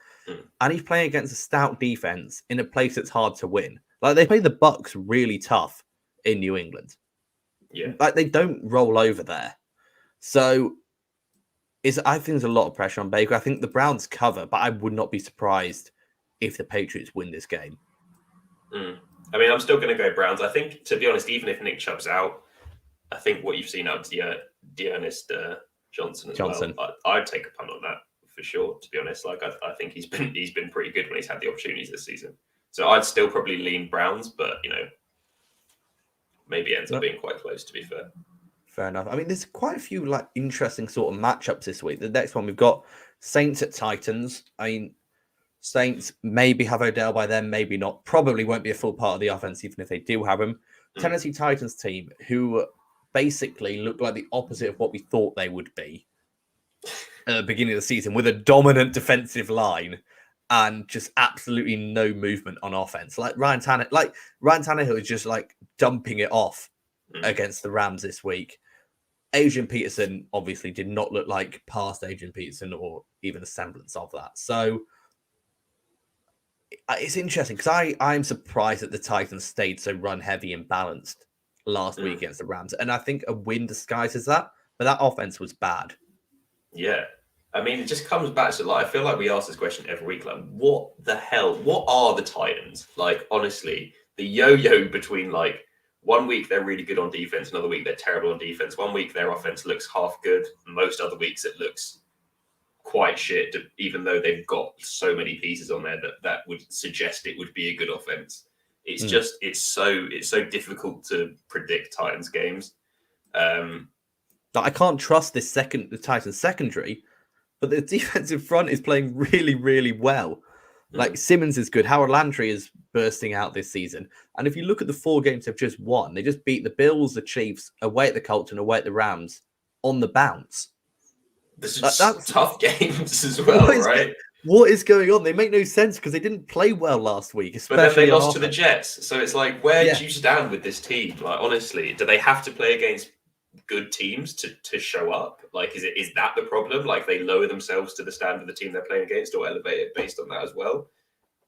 And he's playing against a stout defense in a place that's hard to win. Like they play the Bucks really tough in New England. Yeah, like they don't roll over there. So I think there's a lot of pressure on Baker. I think the Browns cover, but I would not be surprised if the Patriots win this game. I mean, I'm still going to go Browns. I think, to be honest, even if Nick Chubb's out, I think what you've seen out of Dearness Johnson as well, I'd take a punt on that for sure. To be honest, like I think he's been pretty good when he's had the opportunities this season. So I'd still probably lean Browns, but maybe it ends up being quite close. To be fair. Fair enough. I mean, there's quite a few like interesting sort of matchups this week. The next one we've got Saints at Titans. I mean, Saints maybe have Odell by then, maybe not. Probably won't be a full part of the offense, even if they do have him. Tennessee Titans team, who basically look like the opposite of what we thought they would be at the beginning of the season, with a dominant defensive line and just absolutely no movement on offense. Like Ryan Tannehill is just like dumping it off against the Rams this week. Adrian Peterson obviously did not look like past Adrian Peterson or even a semblance of that. So it's interesting because I'm surprised that the Titans stayed so run heavy and balanced last week against the Rams. And I think a win disguises that, but that offense was bad. Yeah. I mean, it just comes back to like, I feel like we ask this question every week. Like, what the hell? What are the Titans? Like, honestly, the yo-yo between like 1 week they're really good on defense, another week they're terrible on defense. 1 week their offense looks half good. Most other weeks it looks quite shit, even though they've got so many pieces on there that would suggest it would be a good offense. It's just it's so difficult to predict Titans games. I can't trust the Titans secondary, but the defensive front is playing really, really well. Like Simmons is good. Howard Landry is bursting out this season. And if you look at the 4 games they've just won, they just beat the Bills, the Chiefs, away at the Colts, and away at the Rams on the bounce. That's tough games as well, right? What is going on? They make no sense because they didn't play well last week, But then especially they on lost to the offense. Jets. So it's like, where do you stand with this team? Like, honestly, do they have to play against good teams to show up? Like, is that the problem? Like, they lower themselves to the standard of the team they're playing against, or elevate it based on that as well?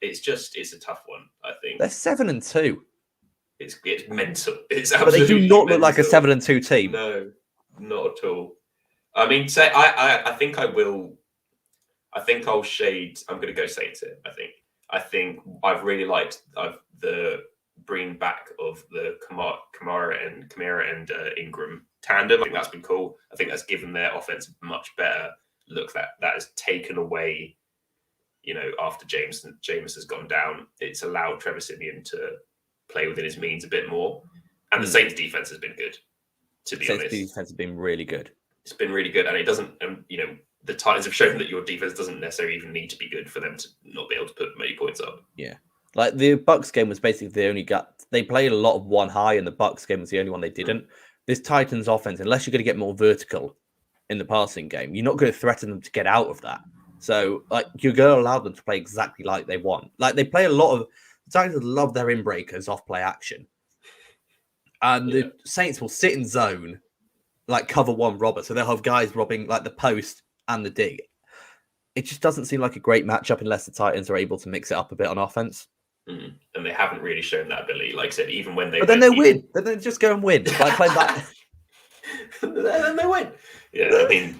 It's a tough one. I think They're 7-2. it's mental. It's But they absolutely do not look like a mental. 7-2 team. No, not at all. I mean, say I think I will. I think I'll shade. I'm going to go Saints here. I think I've really liked the bring back of the Kamara and Ingram tandem. I think that's been cool. I think that's given their offense a much better look. That has taken away, after James has gone down, it's allowed Trevor Siemian to play within his means a bit more. And the Saints defense has been good, to be honest. Saints defense has been really good. It's been really good, and it doesn't. The Titans have shown that your defense doesn't necessarily even need to be good for them to not be able to put many points up. Yeah, like the Bucks game was basically the only they played a lot of one high, and the Bucks game was the only one they didn't. This Titans offense, unless you're going to get more vertical in the passing game, you're not going to threaten them to get out of that. So, like, you're going to allow them to play exactly like they want. Like, they play a lot of the Titans love their in-breakers off play action, and the Saints will sit in zone, like cover one robber. So they'll have guys robbing like the post and the dig. It just doesn't seem like a great matchup unless the Titans are able to mix it up a bit on offense. And they haven't really shown that ability. Like I said, even when they... But then they win. Then they just go and win. Like play that. Then they win. Yeah, I mean,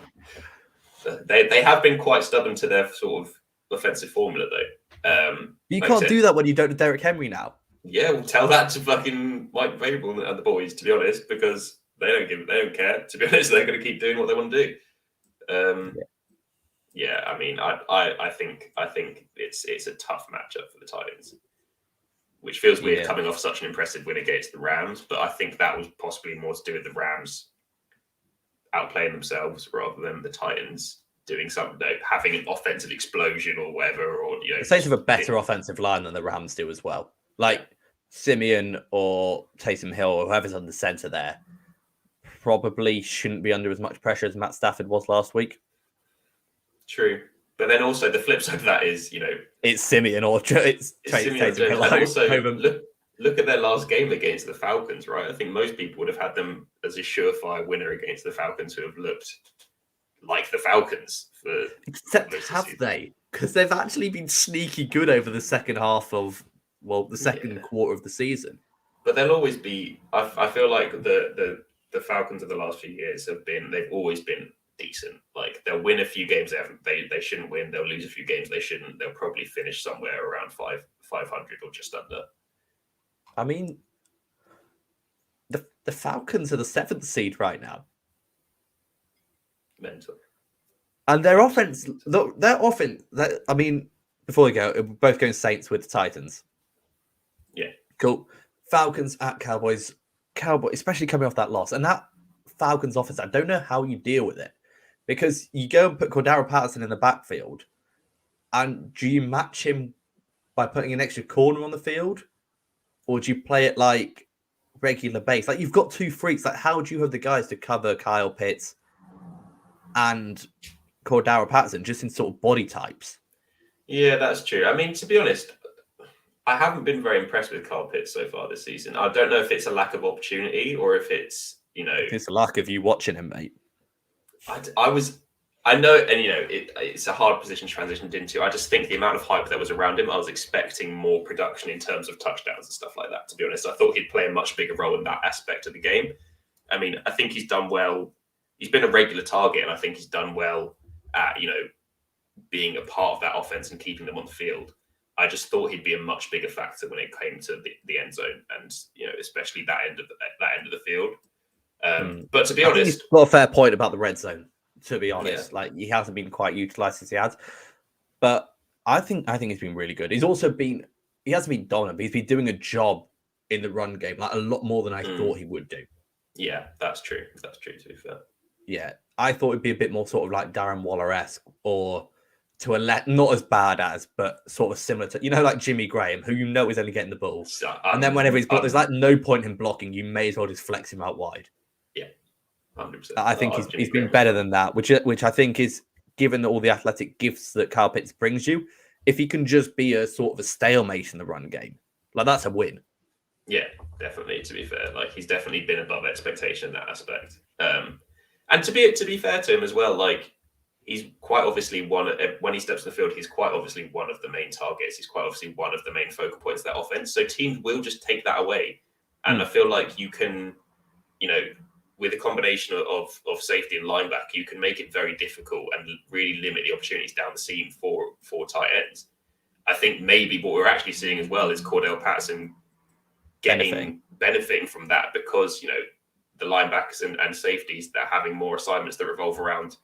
they have been quite stubborn to their sort of offensive formula, though. You can't do that when you don't have Derrick Henry now. Yeah, we'll tell that to fucking Mike Vrabel and the boys, to be honest, because they don't care. To be honest, they're going to keep doing what they want to do. Yeah, I mean, I think it's a tough matchup for the Titans, which feels weird coming off such an impressive win against the Rams. But I think that was possibly more to do with the Rams outplaying themselves rather than the Titans doing something, having an offensive explosion or whatever. Or the Saints have a better offensive line than the Rams do as well. Like Simeon or Taysom Hill or whoever's on the center there probably shouldn't be under as much pressure as Matt Stafford was last week. True. But then also the flip side of that is, it's Simeon or it's Simeon. Hill. And also, look at their last game against the Falcons, right? I think most people would have had them as a surefire winner against the Falcons, who have looked like the Falcons. Except have they? Because they've actually been sneaky good over the second half of, the second quarter of the season. But they'll always be... I feel like the Falcons of the last few years they've always been decent. Like, they'll win a few games they shouldn't win. They'll lose a few games they shouldn't. They'll probably finish somewhere around 500 or just under. I mean, the Falcons are the 7th seed right now. Mental. And their offense, before we go, we're both going Saints with the Titans. Yeah. Cool. Falcons at Cowboys, especially coming off that loss. And that Falcons offense, I don't know how you deal with it. Because you go and put Cordero Patterson in the backfield, and do you match him by putting an extra corner on the field? Or do you play it like regular base? Like, you've got two freaks. Like, how do you have the guys to cover Kyle Pitts and Cordero Patterson just in sort of body types? Yeah, that's true. I mean, to be honest, I haven't been very impressed with Kyle Pitts so far this season. I don't know if it's a lack of opportunity or if it's, It's a lack of you watching him, mate. I know, and it's a hard position to transition into. I just think the amount of hype that was around him, I was expecting more production in terms of touchdowns and stuff like that, to be honest. I thought he'd play a much bigger role in that aspect of the game. I mean, I think he's done well. He's been a regular target, and I think he's done well at, being a part of that offense and keeping them on the field. I just thought he'd be a much bigger factor when it came to the end zone and, especially that end of the field. But to be honest, he's got a fair point about the red zone. To be honest, like, he hasn't been quite utilized as he has, but I think he's been really good. He hasn't been dominant, but he's been doing a job in the run game, like a lot more than I thought he would do. Yeah, that's true. That's true, to be fair. Yeah, I thought it'd be a bit more sort of like Darren Waller-esque, or to not as bad as, but sort of similar to, like Jimmy Graham, who is only getting the ball. And then whenever he's blocked, there's like no point in blocking. You may as well just flex him out wide. Yeah, 100%. I think he's been better than that, which I think is given all the athletic gifts that Kyle Pitts brings you, if he can just be a sort of a stalemate in the run game, like that's a win. Yeah, definitely. To be fair, like he's definitely been above expectation in that aspect. And to be fair to him as well, like he's quite obviously when he steps on the field, he's quite obviously one of the main targets. He's quite obviously one of the main focal points of that offense. So teams will just take that away, and I feel like you can, with a combination of safety and linebacker, you can make it very difficult and really limit the opportunities down the seam for tight ends. I think maybe what we're actually seeing as well is Cordell Patterson benefiting from that, because the linebackers and safeties, they're having more assignments that revolve around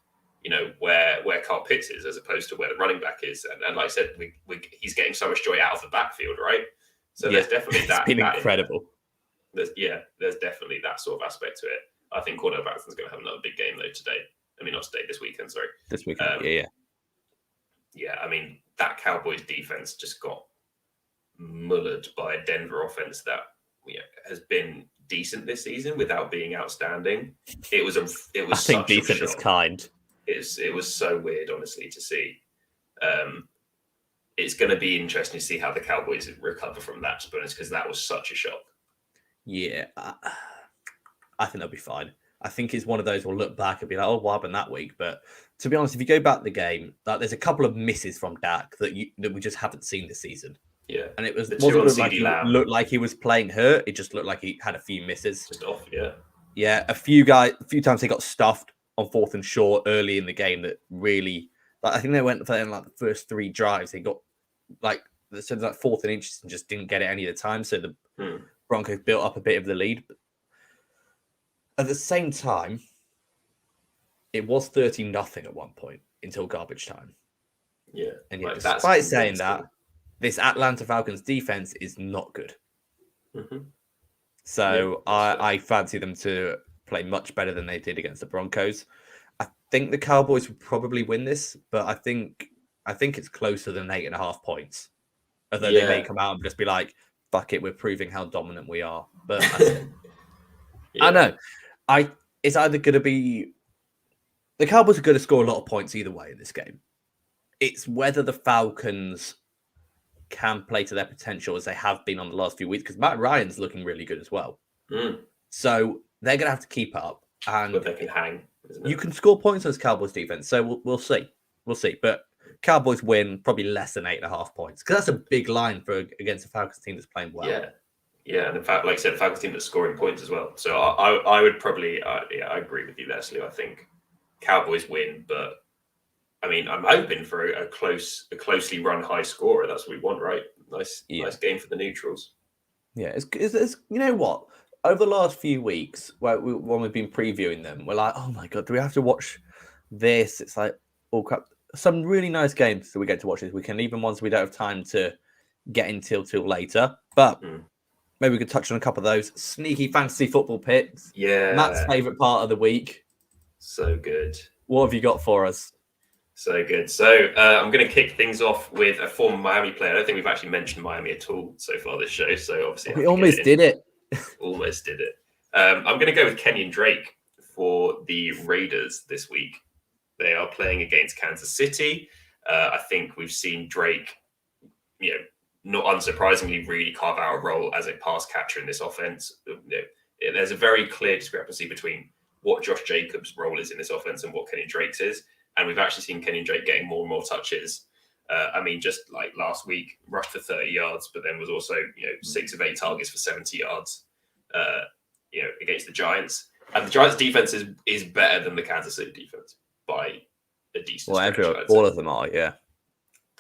where Kyle Pitts is, as opposed to where the running back is. And like I said, he's getting so much joy out of the backfield, right? So there's definitely that. It's been incredible. There's definitely that sort of aspect to it. I think Cordell Patterson's going to have another big game though today. I mean, not today, this weekend. Sorry, this weekend. Yeah. I mean, that Cowboys defense just got mullered by a Denver offense that has been decent this season without being outstanding. It was I think decent is kind. It was so weird, honestly, to see. It's going to be interesting to see how the Cowboys recover from that, to be honest, because that was such a shock. Yeah, I think they'll be fine. I think it's one of those we'll look back and be like, oh, what happened that week? But to be honest, if you go back to the game, there's a couple of misses from Dak that we just haven't seen this season. Yeah, and it looked like he was playing hurt. It just looked like he had a few misses. Just off, yeah. A few times he got stuffed on 4th and short early in the game. That really, I think they went for the first 3 drives. They got like 4th and inches and just didn't get it any of the time. So the Broncos built up a bit of the lead. But at the same time, it was 13-0 at one point until garbage time. Yeah, and yet, despite saying that, this Atlanta Falcons defense is not good. Mm-hmm. So I fancy them to play much better than they did against the Broncos. I think the Cowboys would probably win this, but I think it's closer than 8.5 points. Although they may come out and just be like, fuck it, we're proving how dominant we are. But I know. It's either going to be... The Cowboys are going to score a lot of points either way in this game. It's whether the Falcons can play to their potential as they have been on the last few weeks, because Matt Ryan's looking really good as well. So they're going to have to keep up. But they can hang. You can score points on this Cowboys defense, so we'll see. We'll see. But Cowboys win probably less than 8.5 points, because that's a big line against a Falcons team that's playing well. Yeah, and in fact, like I said, the Falcons team that's scoring points as well. So I would probably, I agree with you there, Slew. I think Cowboys win, but I mean, I'm hoping for a closely run high scorer. That's what we want, right? Nice game for the neutrals. Yeah, it's you know what? Over the last few weeks, when we've been previewing them, we're like, oh my god, do we have to watch this? It's like, oh crap. Some really nice games that we get to watch this weekend, even ones we don't have time to get into till later. But maybe we could touch on a couple of those sneaky fantasy football picks. Yeah, Matt's favourite part of the week. So good. What have you got for us? So good. So I'm going to kick things off with a former Miami player. I don't think we've actually mentioned Miami at all so far this show. So obviously we almost did it. Almost did it. I'm going to go with Kenyon Drake for the Raiders this week. They are playing against Kansas City. I think we've seen Drake, not unsurprisingly, really carve out a role as a pass catcher in this offense. There's a very clear discrepancy between what Josh Jacobs' role is in this offense and what Kenyon Drake's is. And we've actually seen Kenyon Drake getting more and more touches. Just like last week, rushed for 30 yards, but then was also, 6 of 8 targets for 70 yards, against the Giants. And the Giants defense is better than the Kansas City defense by a decent stretch. All of them are, yeah.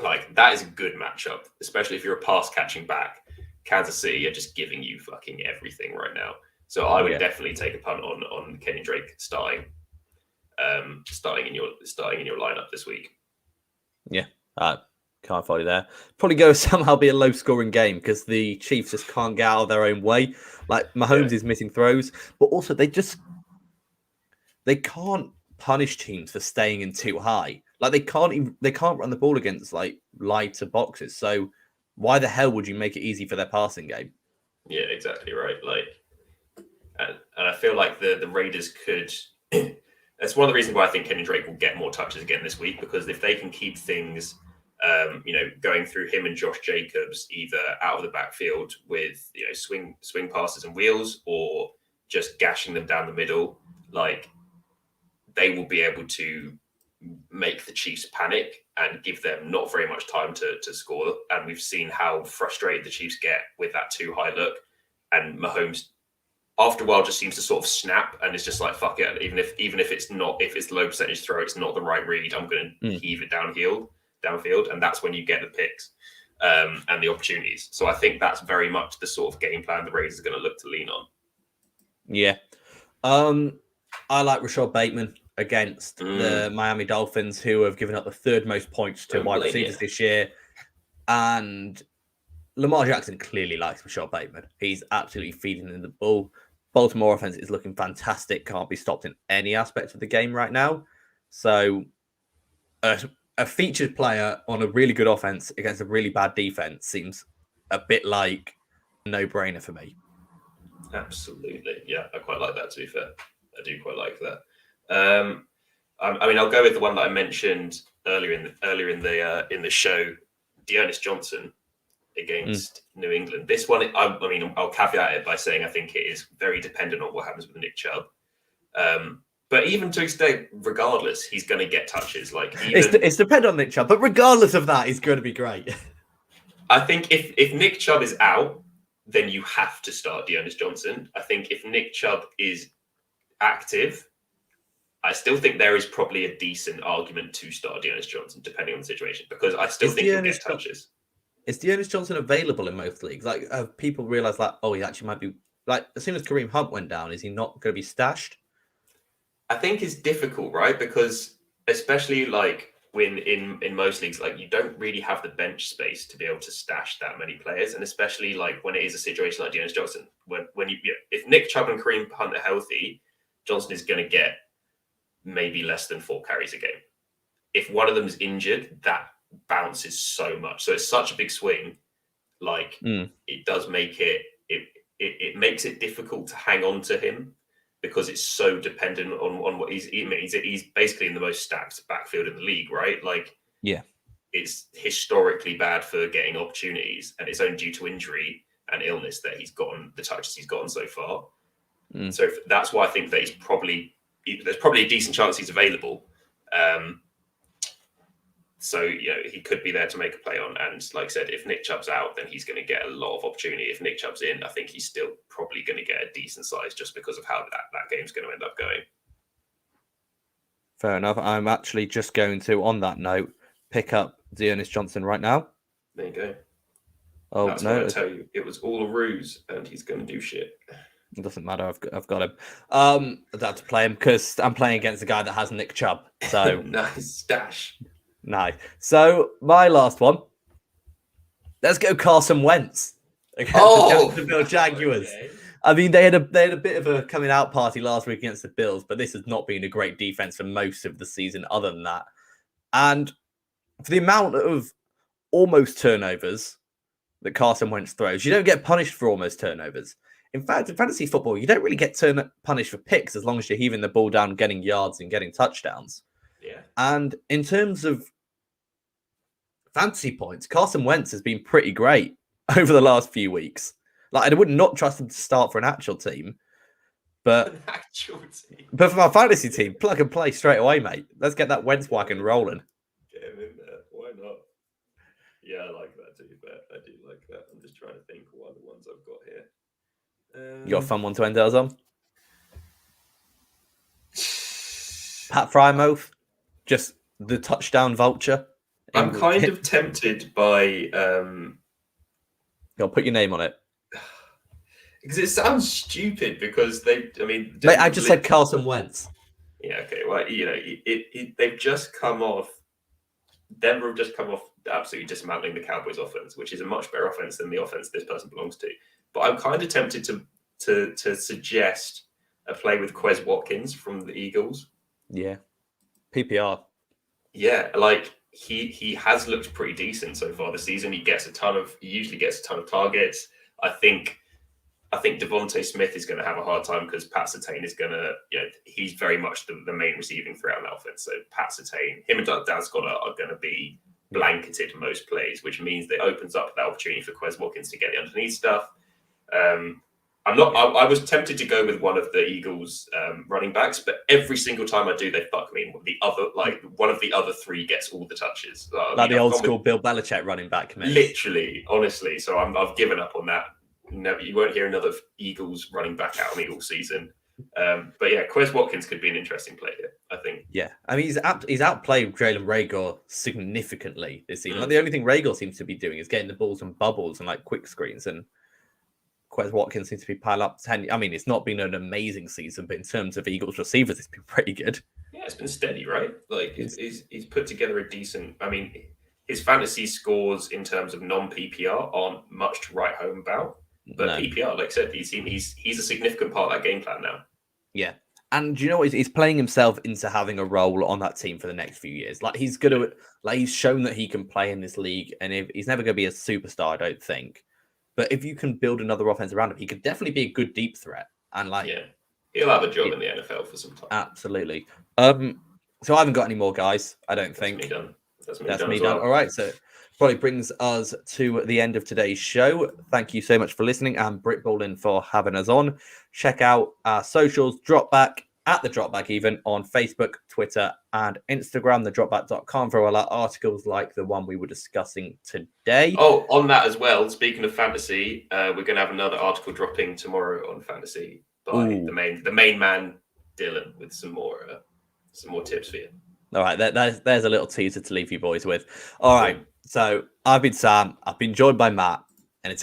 Like, that is a good matchup, especially if you're a pass catching back. Kansas City are just giving you fucking everything right now. So I would definitely take a punt on Kenyon Drake starting in your lineup this week. Yeah, can't follow you there. Probably go somehow be a low scoring game because the Chiefs just can't get out of their own way. Like Mahomes is missing throws, but also they can't punish teams for staying in too high. Like they can't run the ball against like lighter boxes. So why the hell would you make it easy for their passing game? Yeah, exactly right. Like, and I feel like the Raiders could That's one of the reasons why I think Kenny Drake will get more touches again this week, because if they can keep things, going through him and Josh Jacobs either out of the backfield with swing passes and wheels, or just gashing them down the middle, like they will be able to make the Chiefs panic and give them not very much time to score. And we've seen how frustrated the Chiefs get with that too high look. And Mahomes, after a while, just seems to sort of snap and it's just like, fuck it. Even if it's low percentage throw, it's not the right read, I'm going to heave it downfield. And that's when you get the picks and the opportunities. So I think that's very much the sort of game plan the Raiders are going to look to lean on. Yeah. I like Rashad Bateman against the Miami Dolphins, who have given up the third most points to wide receivers this year. And Lamar Jackson clearly likes Rashad Bateman. He's absolutely feeding in the ball. Baltimore offense is looking fantastic. Can't be stopped in any aspect of the game right now. So a featured player on a really good offense against a really bad defense seems a bit like a no-brainer for me. Absolutely. Yeah, I quite like that, to be fair. I do quite like that. I'll go with the one that I mentioned earlier in the show, Dearness Johnson against New England. This one, I'll caveat it by saying I think it is very dependent on what happens with Nick Chubb. But even to extent, regardless, he's going to get touches. It's dependent on Nick Chubb, but regardless of that, he's going to be great. I think if Nick Chubb is out, then you have to start Dearness Johnson. I think if Nick Chubb is active, I still think there is probably a decent argument to start Dearness Johnson, depending on the situation, because I still think he'll get touches. Is Dearness Johnson available in most leagues? Like, have people realised that, he actually might be, like, as soon as Kareem Hunt went down, is he not going to be stashed? I think it's difficult, right? Because especially like when in most leagues, like you don't really have the bench space to be able to stash that many players, and especially like when it is a situation like Dearness Johnson, when if Nick Chubb and Kareem Hunt are healthy, Johnson is going to get maybe less than 4 carries a game. If one of them is injured, that bounces so much. So it's such a big swing. Like it does make it makes it difficult to hang on to him, because it's so dependent on what he's basically in the most stacked backfield in the league, right? Like, yeah, it's historically bad for getting opportunities, and it's only due to injury and illness that he's gotten the touches he's gotten so far. So that's why I think that there's probably a decent chance he's available. So, he could be there to make a play on. And like I said, if Nick Chubb's out, then he's going to get a lot of opportunity. If Nick Chubb's in, I think he's still probably going to get a decent size, just because of how that game's going to end up going. Fair enough. I'm actually just going to, on that note, pick up Dearness Johnson right now. There you go. Oh, that's no. What I tell you. It was all a ruse, and he's going to do shit. It doesn't matter. I've got him. I have to play him because I'm playing against a guy that has Nick Chubb. So nice stash. Nice. So my last one. Let's go Carson Wentz against the Jacksonville Jaguars. Okay. I mean, they had a bit of a coming out party last week against the Bills, but this has not been a great defense for most of the season other than that. And for the amount of almost turnovers that Carson Wentz throws, you don't get punished for almost turnovers. In fact, in fantasy football, you don't really get punished for picks as long as you're heaving the ball down, getting yards and getting touchdowns. Yeah. And in terms of fantasy points, Carson Wentz has been pretty great over the last few weeks. Like, I would not trust him to start for an actual team, but but for my fantasy team, plug and play straight away, mate. Let's get that Wentz wagon rolling. Get him in there. Why not? Yeah, I like that, to be fair. I do like that. I'm just trying to think what other ones I've got here. You got a fun one to end ours on? Pat Frymouth, just the touchdown vulture. I'm kind of tempted by... Go put your name on it. Because it sounds stupid, because Mate, I just said Carson Wentz. Yeah, okay. Well, they've just come off... Denver have just come off absolutely dismantling the Cowboys offense, which is a much better offense than the offense this person belongs to. But I'm kind of tempted to suggest a play with Quez Watkins from the Eagles. Yeah. PPR. Yeah, like he has looked pretty decent so far this season. He usually gets a ton of targets. I think I think Devontae Smith is going to have a hard time because Pat Surtain is going to, he's very much the main receiving threat on the offense. So Pat Surtain, him and Dallas Goedert are going to be blanketed most plays, which means that opens up that opportunity for Quez Watkins to get the underneath stuff. I was tempted to go with one of the Eagles running backs, but every single time I do, they fuck me. One of the other three gets all the touches. The old school Bill Belichick running back, mate. Literally, honestly. So I've given up on that. No, you won't hear another Eagles running back out of me all season. But yeah, Quez Watkins could be an interesting play here, I think. Yeah, I mean, he's outplayed Jalen Reagor significantly this season. Like, the only thing Reagor seems to be doing is getting the balls and bubbles and like quick screens, and Quez Watkins seems to be piling up 10. I mean, it's not been an amazing season, but in terms of Eagles receivers, it's been pretty good. Yeah, it's been steady, right? Like he's put together a decent. I mean, his fantasy scores in terms of non-PPR aren't much to write home about. But no. PPR, like I said, he's a significant part of that game plan now. Yeah. And you know what? He's playing himself into having a role on that team for the next few years. Like he's he's shown that he can play in this league, and he's never going to be a superstar, I don't think. But if you can build another offense around him, he could definitely be a good deep threat. And he'll have a job in the NFL for some time. Absolutely. So I haven't got any more guys. I don't think. That's me done. That's me done. All right. So probably brings us to the end of today's show. Thank you so much for listening, and Britt Ballin for having us on. Check out our socials, Dropback, at the Dropback even, on Facebook, Twitter, and Instagram, thedropback.com, for all our articles like the one we were discussing today. Oh, on that as well, speaking of fantasy, we're going to have another article dropping tomorrow on fantasy by the main man, Dylan, with some more tips for you. All right, there's a little teaser to leave you boys with. All right, so I've been Sam. I've been joined by Matt.